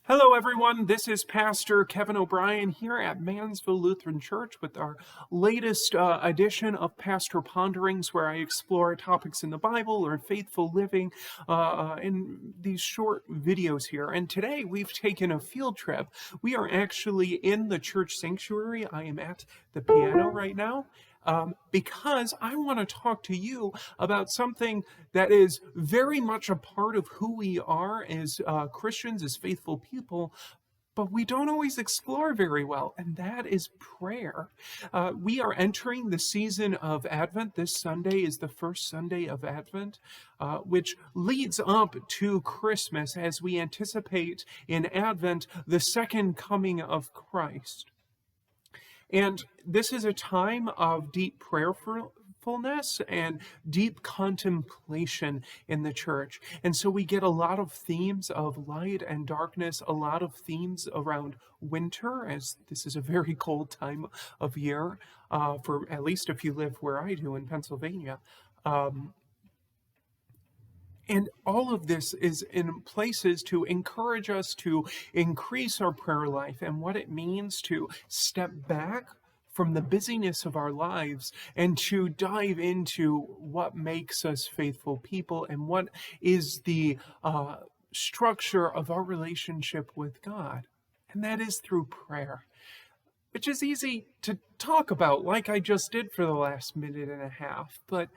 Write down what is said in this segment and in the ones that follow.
Hello, everyone. This is Pastor Kevin O'Brien here at Mansville Lutheran Church with our latest edition of Pastor Ponderings, where I explore topics in the Bible or faithful living in these short videos here. And today we've taken a field trip. We are actually in the church sanctuary. I am at the piano right now. Because I want to talk to you about something that is very much a part of who we are as Christians, as faithful people, but we don't always explore very well, and that is prayer. We are entering the season of Advent. This Sunday is the first Sunday of Advent, which leads up to Christmas as we anticipate in Advent the second coming of Christ. And this is a time of deep prayerfulness and deep contemplation in the church. And so we get a lot of themes of light and darkness, a lot of themes around winter, as this is a very cold time of year, for at least if you live where I do in Pennsylvania. And all of this is in places to encourage us to increase our prayer life and what it means to step back from the busyness of our lives and to dive into what makes us faithful people and what is the structure of our relationship with God. And that is through prayer, which is easy to talk about like I just did for the last minute and a half, but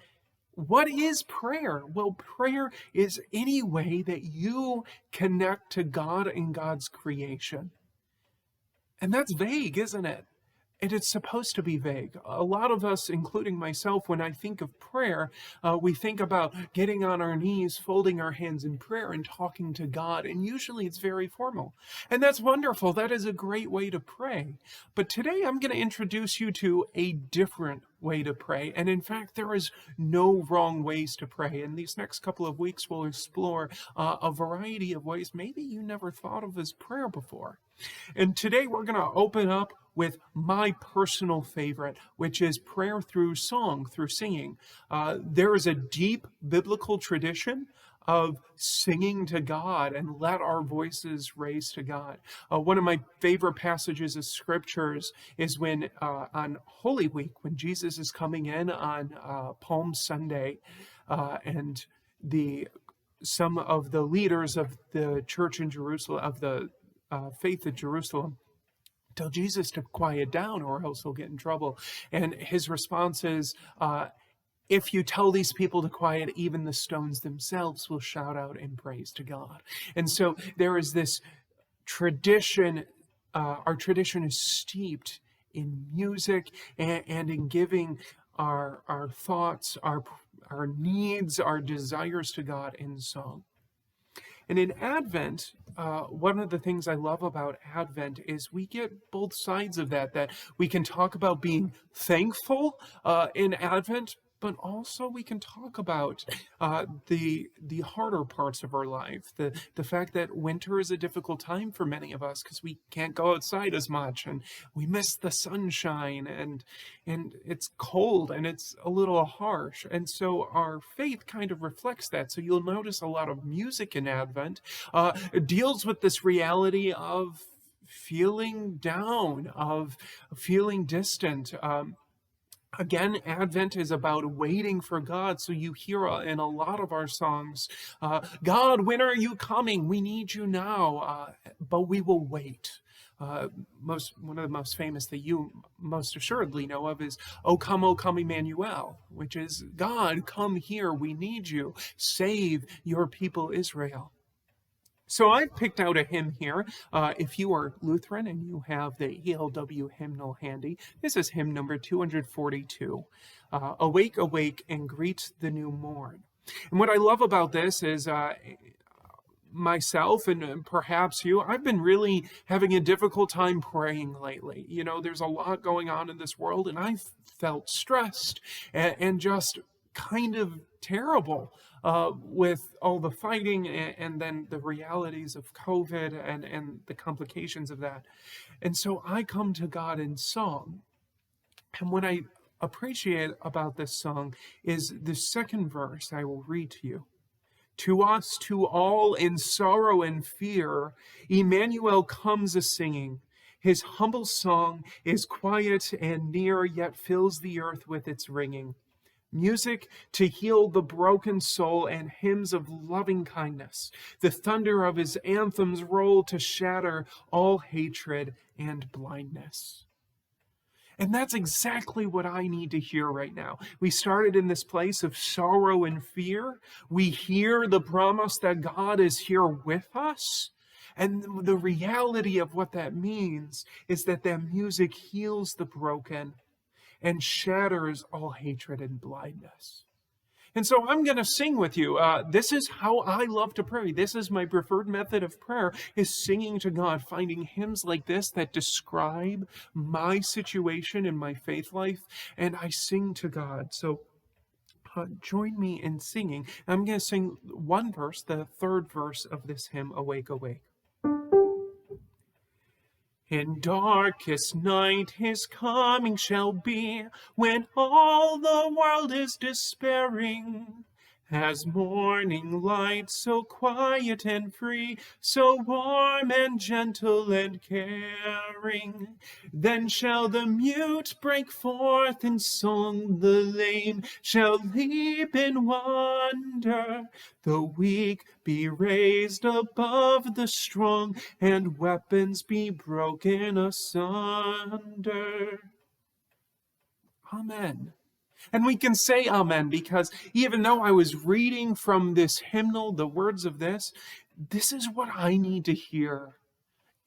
what is prayer? Well, prayer is any way that you connect to God and God's creation. And that's vague, isn't it? And it's supposed to be vague. A lot of us, including myself, when I think of prayer, we think about getting on our knees, folding our hands in prayer and talking to God. And usually it's very formal. And that's wonderful. That is a great way to pray. But today I'm going to introduce you to a different way to pray. And in fact, there is no wrong ways to pray. In these next couple of weeks, we'll explore a variety of ways maybe you never thought of as prayer before. And today we're going to open up with my personal favorite, which is prayer through song, through singing. There is a deep biblical tradition of singing to God and let our voices raise to God. One of my favorite passages of scriptures is when on Holy Week, when Jesus is coming in on Palm Sunday, and some of the leaders of the church in Jerusalem, of the faith in Jerusalem, tell Jesus to quiet down or else he'll get in trouble. And his response is, if you tell these people to quiet, even the stones themselves will shout out in praise to God. And so there is this tradition, our tradition is steeped in music and in giving our thoughts, our needs, our desires to God in song. And in Advent, one of the things I love about Advent is we get both sides of that we can talk about being thankful in Advent, but also we can talk about the harder parts of our life, the fact that winter is a difficult time for many of us because we can't go outside as much and we miss the sunshine and it's cold and it's a little harsh. And so our faith kind of reflects that. So you'll notice a lot of music in Advent deals with this reality of feeling down, of feeling distant. Again, Advent is about waiting for God. So you hear in a lot of our songs, God, when are you coming? We need you now, but we will wait. One of the most famous that you most assuredly know of is O come, Emmanuel, which is God, come here, we need you. Save your people Israel. So I've picked out a hymn here. If you are Lutheran and you have the ELW hymnal handy, this is hymn number 242. Awake, awake, and greet the new morn. And what I love about this is myself and perhaps you, I've been really having a difficult time praying lately. You know, there's a lot going on in this world, and I've felt stressed and just kind of terrible with all the fighting and then the realities of COVID and the complications of that. And so I come to God in song. And what I appreciate about this song is the second verse I will read to you. To us, to all in sorrow and fear, Emmanuel comes a singing. His humble song is quiet and near, yet fills the earth with its ringing. Music to heal the broken soul and hymns of loving kindness. The thunder of his anthems roll to shatter all hatred and blindness. And that's exactly what I need to hear right now. We started in this place of sorrow and fear. We hear the promise that God is here with us. And the reality of what that means is that music heals the broken and shatters all hatred and blindness. And so I'm going to sing with you. This is how I love to pray. This is my preferred method of prayer, is singing to God, finding hymns like this that describe my situation in my faith life, and I sing to God. So join me in singing. I'm going to sing one verse, the third verse of this hymn, Awake, Awake. In darkest night his coming shall be, when all the world is despairing. As morning light, so quiet and free, so warm and gentle and caring. Then shall the mute break forth in song, the lame shall leap in wonder, the weak be raised above the strong, and weapons be broken asunder. Amen. And we can say amen because even though I was reading from this hymnal, the words of this is what I need to hear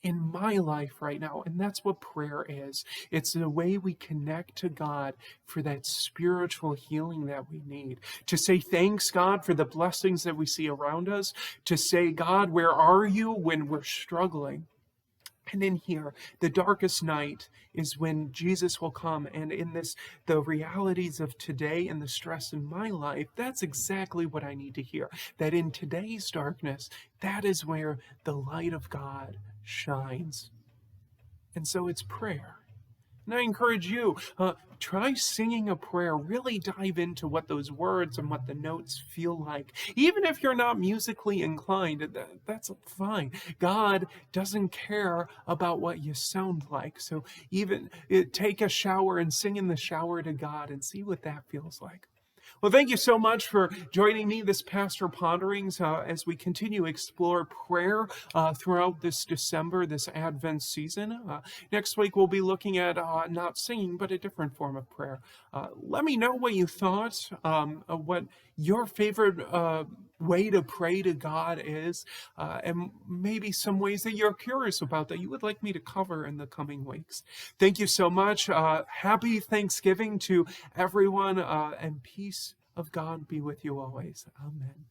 in my life right now. And that's what prayer is. It's the way we connect to God for that spiritual healing that we need. To say thanks, God, for the blessings that we see around us. To say, God, where are you when we're struggling? And in here, the darkest night is when Jesus will come. And in this, the realities of today and the stress in my life, that's exactly what I need to hear. That in today's darkness, that is where the light of God shines. And so it's prayer. And I encourage you, try singing a prayer. Really dive into what those words and what the notes feel like. Even if you're not musically inclined, that's fine. God doesn't care about what you sound like. So even take a shower and sing in the shower to God and see what that feels like. Well, thank you so much for joining me this Pastor Ponderings as we continue to explore prayer throughout this December, this Advent season. Next week, we'll be looking at not singing, but a different form of prayer. Let me know what you thought, of what your favorite way to pray to God is, and maybe some ways that you're curious about that you would like me to cover in the coming weeks. Thank you so much. Happy Thanksgiving to everyone, and peace of God be with you always. Amen.